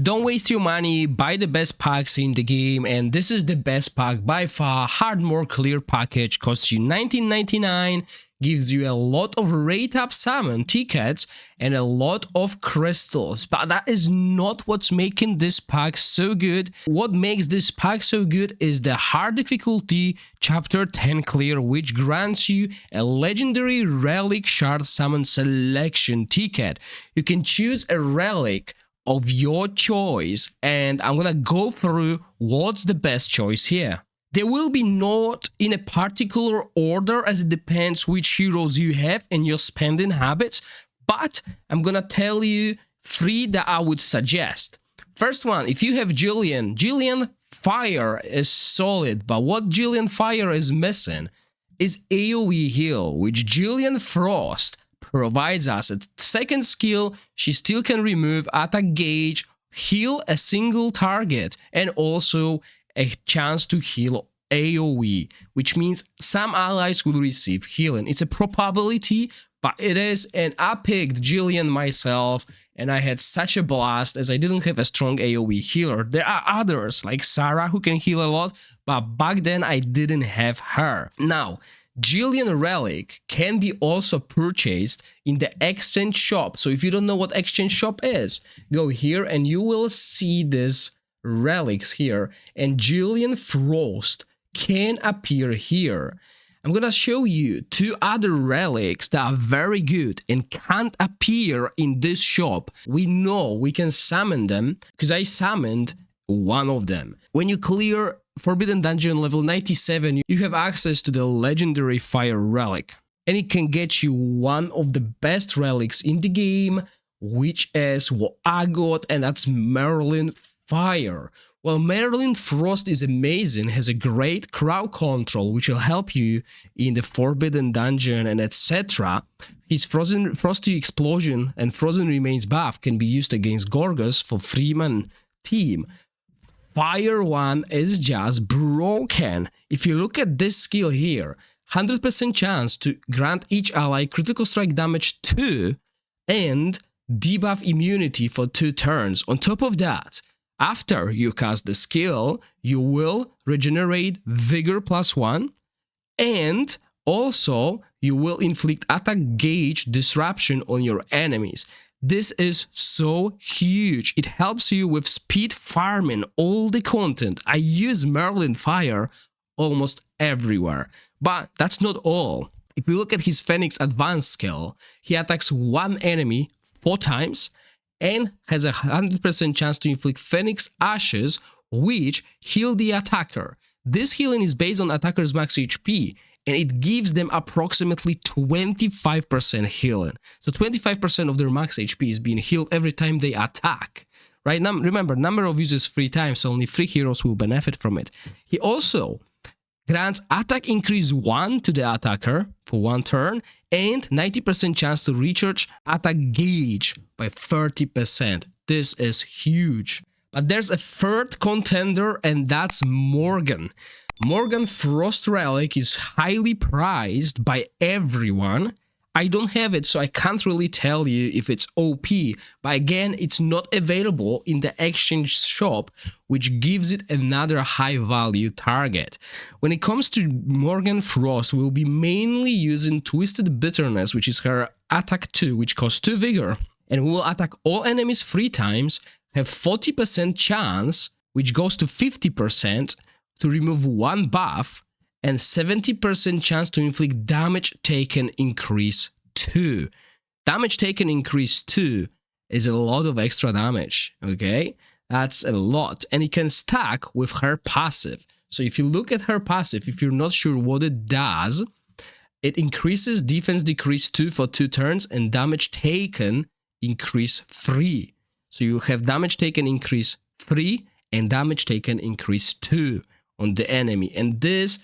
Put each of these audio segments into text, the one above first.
Don't waste your money, buy the best packs in the game, and this is the best pack by far. Hard Mode Clear package costs you $19.99, gives you a lot of rate up summon tickets and a lot of crystals, but that is not what's making this pack so good. What makes this pack so good is the hard difficulty chapter 10 clear, which grants you a legendary relic shard summon selection ticket. You can choose a relic of your choice, and I'm gonna go through what's the best choice here. They will be not in a particular order, as it depends which heroes you have and your spending habits, but I'm gonna tell you 3 that I would suggest. First one, if you have Jillian Fire is solid, but what Jillian Fire is missing is AoE heal, which Jillian Frost provides us. A second skill, she still can remove attack gauge, heal a single target, and also a chance to heal AoE, which means some allies will receive healing. It's a probability, but it is, and I picked Jillian myself, and I had such a blast as I didn't have a strong AoE healer. There are others like Sarah who can heal a lot, but back then I didn't have her. Now, Jillian Relic can be also purchased in the exchange shop. So if you don't know what exchange shop is, go here and you will see this relics here, and Jillian Frost can appear here. I'm gonna show you 2 other relics that are very good and can't appear in this shop. We know we can summon them because I summoned one of them. When you clear Forbidden Dungeon level 97, you have access to the legendary Fire Relic, and it can get you one of the best relics in the game, which is what I got, and that's Merlin Fire. Well, Merlin Frost is amazing, has a great crowd control, which will help you in the Forbidden Dungeon and etc. His Frosty Explosion and Frozen Remains buff can be used against Gorgas for Freeman team. Fire 1 is just broken. If you look at this skill here, 100% chance to grant each ally critical strike damage 2 and debuff immunity for 2 turns. On top of that, after you cast the skill, you will regenerate Vigor +1, and also you will inflict attack gauge disruption on your enemies. This is so huge. It helps you with speed farming all the content. I use Merlin Fire almost everywhere, but that's not all. If you look at his Phoenix advanced skill, he attacks one enemy 4 times and has a 100% chance to inflict Phoenix Ashes, which heal the attacker. This healing is based on attacker's max HP, and it gives them approximately 25% healing. So 25% of their max HP is being healed every time they attack. Right now, remember, number of uses 3 times, so only 3 heroes will benefit from it. He also grants attack increase 1 to the attacker for 1 turn, and 90% chance to recharge attack gauge by 30%. This is huge. But there's a third contender, and that's Morgan. Morgan Frost Relic is highly prized by everyone. I don't have it, so I can't really tell you if it's OP, but again, it's not available in the exchange shop, which gives it another high value target. When it comes to Morgan Frost, we'll be mainly using Twisted Bitterness, which is her attack 2, which costs 2 vigor, and we will attack all enemies 3 times, have 40% chance, which goes to 50%, to remove 1 buff, and 70% chance to inflict damage taken increase 2. Damage taken increase 2 is a lot of extra damage, okay? That's a lot, and it can stack with her passive. So if you look at her passive, if you're not sure what it does, it increases defense decrease 2 for 2 turns and damage taken increase 3. So you have damage taken increase 3 and damage taken increase 2 on the enemy, and this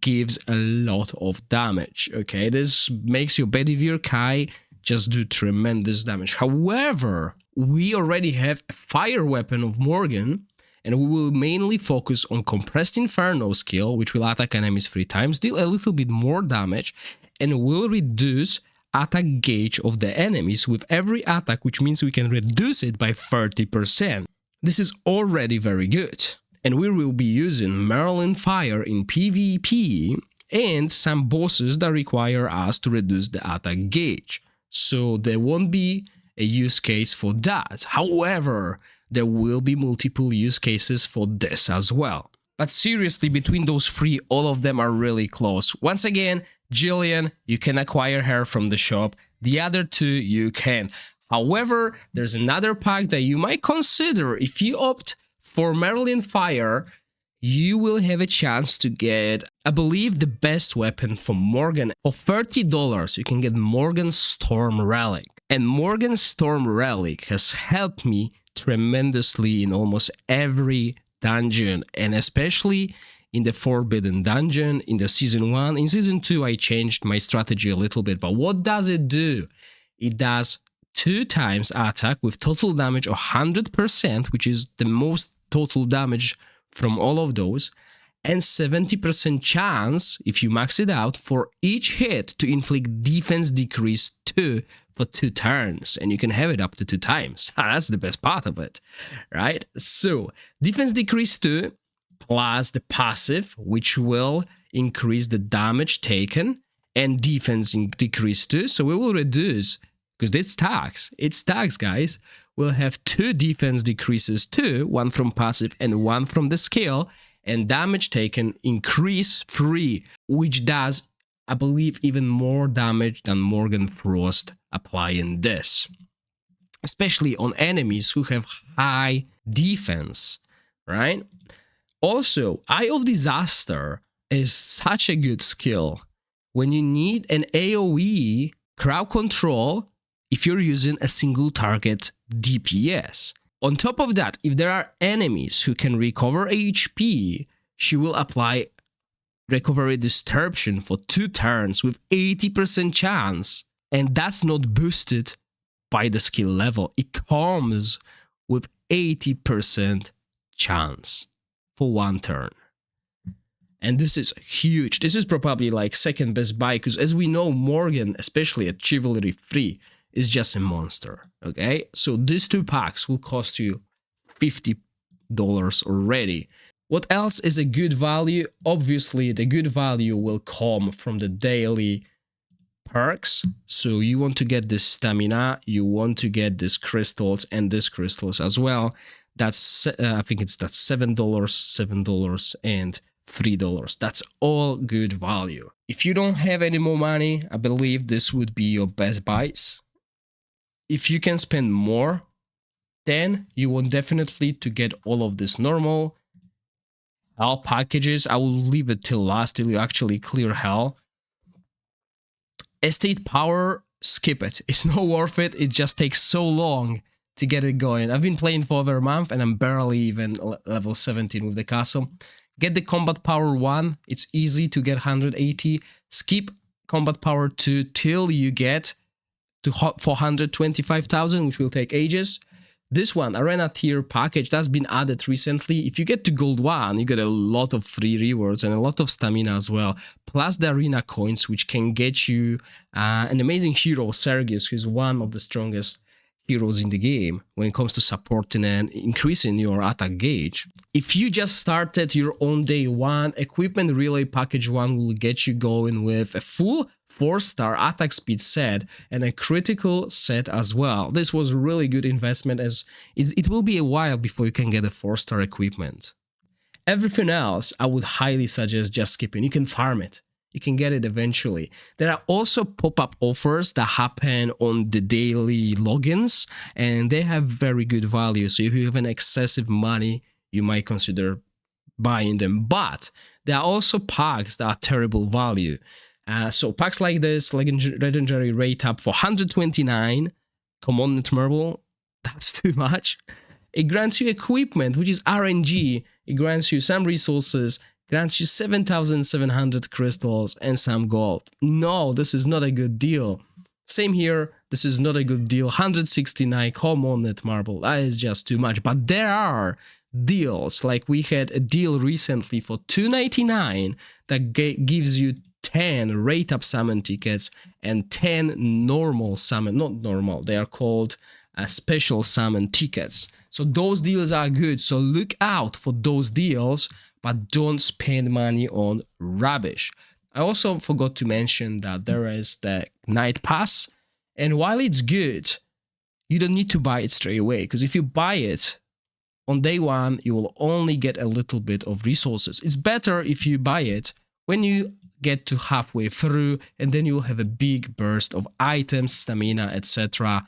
gives a lot of damage, okay? This makes your Bedivere Kai just do tremendous damage. However, we already have a fire weapon of Morgan, and we will mainly focus on Compressed Inferno skill, which will attack enemies 3 times, deal a little bit more damage, and will reduce attack gauge of the enemies with every attack, which means we can reduce it by 30%. This is already very good. And we will be using Merlin Fire in PvP and some bosses that require us to reduce the attack gauge. So there won't be a use case for that. However, there will be multiple use cases for this as well. But seriously, between those three, all of them are really close. Once again, Jillian, you can acquire her from the shop. The other two, you can't. However, there's another pack that you might consider. If you opt for Merlin Fire, you will have a chance to get, I believe, the best weapon from Morgan. For $30, you can get Morgan Storm Relic. And Morgan Storm Relic has helped me tremendously in almost every dungeon, and especially in the Forbidden Dungeon, in the Season 1. In Season 2, I changed my strategy a little bit, but what does it do? It does 2 times attack with total damage of 100%, which is the most total damage from all of those, and 70% chance, if you max it out, for each hit to inflict defense decrease 2 for 2 turns, and you can have it up to 2 times. That's the best part of it, right? So, defense decrease 2 plus the passive, which will increase the damage taken, and defense decrease 2, so we will reduce, because it's tags, guys. We'll have 2 defense decreases too, 1 from passive and 1 from the skill, and damage taken increase 3, which does, I believe, even more damage than Morgan Frost applying this, especially on enemies who have high defense, right? Also, Eye of Disaster is such a good skill when you need an AoE crowd control if you're using a single target DPS. On top of that, if there are enemies who can recover HP, she will apply Recovery Disruption for 2 turns with 80% chance, and that's not boosted by the skill level. It comes with 80% chance for 1 turn. And this is huge. This is probably like second best buy, because as we know, Morgan, especially at Chivalry 3, is just a monster, okay? So these 2 packs will cost you $50 already. What else is a good value? Obviously, the good value will come from the daily perks. So you want to get this stamina, you want to get these crystals and these crystals as well. That's I think that's $7, $7, and $3. That's all good value. If you don't have any more money, I believe this would be your best buys. If you can spend more, then you want definitely to get all of this normal hell packages. I will leave it till last, till you actually clear hell. Estate power, skip it. It's not worth it. It just takes so long to get it going. I've been playing for over a month and I'm barely even level 17 with the castle. Get the combat power 1. It's easy to get 180. Skip combat power 2 till you get to 425,000, which will take ages. This one, Arena tier package, that's been added recently. If you get to gold 1, you get a lot of free rewards and a lot of stamina as well, plus the arena coins, which can get you an amazing hero, Sergius, who's one of the strongest heroes in the game when it comes to supporting and increasing your attack gauge. If you just started your own day 1, equipment relay package 1 will get you going with a full 4-star attack speed set and a critical set as well. This was a really good investment, as it will be a while before you can get a 4-star equipment. Everything else I would highly suggest just skipping. You can farm it. You can get it eventually. There are also pop-up offers that happen on the daily logins, and they have very good value. So if you have an excessive money, you might consider buying them. But there are also packs that are terrible value. So packs like this, legendary rate up for 129, commandant marble, that's too much. It grants you equipment, which is RNG. It grants you some resources, grants you 7,700 crystals and some gold. No, this is not a good deal. Same here, this is not a good deal. 169 commandant marble, that is just too much. But there are deals, like we had a deal recently for 299 that gives you 10 rate up summon tickets and 10 normal summon, not normal, they are called special summon tickets. So those deals are good. So look out for those deals, but don't spend money on rubbish. I also forgot to mention that there is the night pass. And while it's good, you don't need to buy it straight away. Because if you buy it on day one, you will only get a little bit of resources. It's better if you buy it when you get to halfway through, and then you'll have a big burst of items, stamina, etc.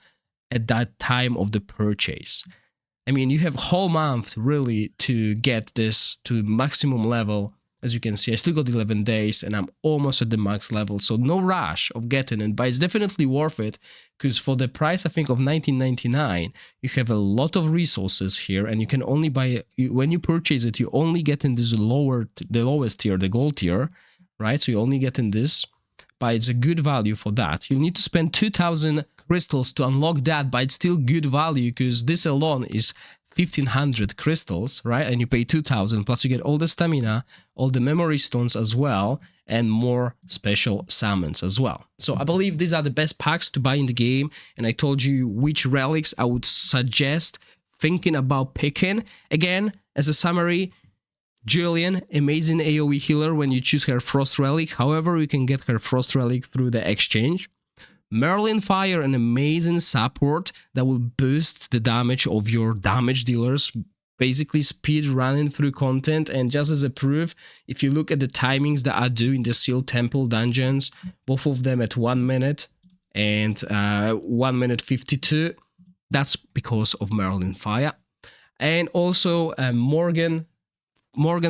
at that time of the purchase. I mean, you have a whole month really to get this to maximum level. As you can see, I still got 11 days and I'm almost at the max level, so no rush of getting it, but it's definitely worth it because for the price, I think, of 19.99, you have a lot of resources here, and you can only buy it, when you purchase it, you only get in this the lowest tier, the gold tier, right? So you only get in this, but it's a good value for that. You need to spend 2,000 crystals to unlock that, but it's still good value because this alone is 1,500 crystals, right? And you pay 2,000, plus you get all the stamina, all the memory stones as well, and more special summons as well. So I believe these are the best packs to buy in the game, and I told you which relics I would suggest thinking about picking. Again, as a summary, Julian, amazing AoE healer when you choose her Frost Relic. However, you can get her Frost Relic through the exchange. Merlin Fire, an amazing support that will boost the damage of your damage dealers, basically speed running through content. And just as a proof, if you look at the timings that I do in the Sealed Temple dungeons, both of them at 1 minute and 1 minute 52, that's because of Merlin Fire. And also Morgan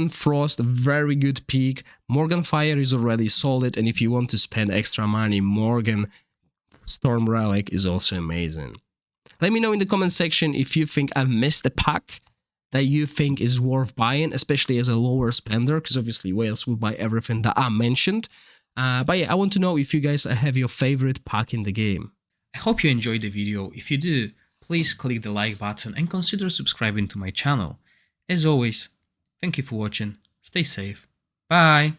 Frost, a very good pick. Morgan Fire is already solid, and if you want to spend extra money, Morgan Storm Relic is also amazing. Let me know in the comment section if you think I've missed a pack that you think is worth buying, especially as a lower spender, because obviously whales will buy everything that I mentioned. But yeah, I want to know if you guys have your favorite pack in the game. I hope you enjoyed the video. If you do, please click the like button and consider subscribing to my channel. As always, thank you for watching. Stay safe. Bye.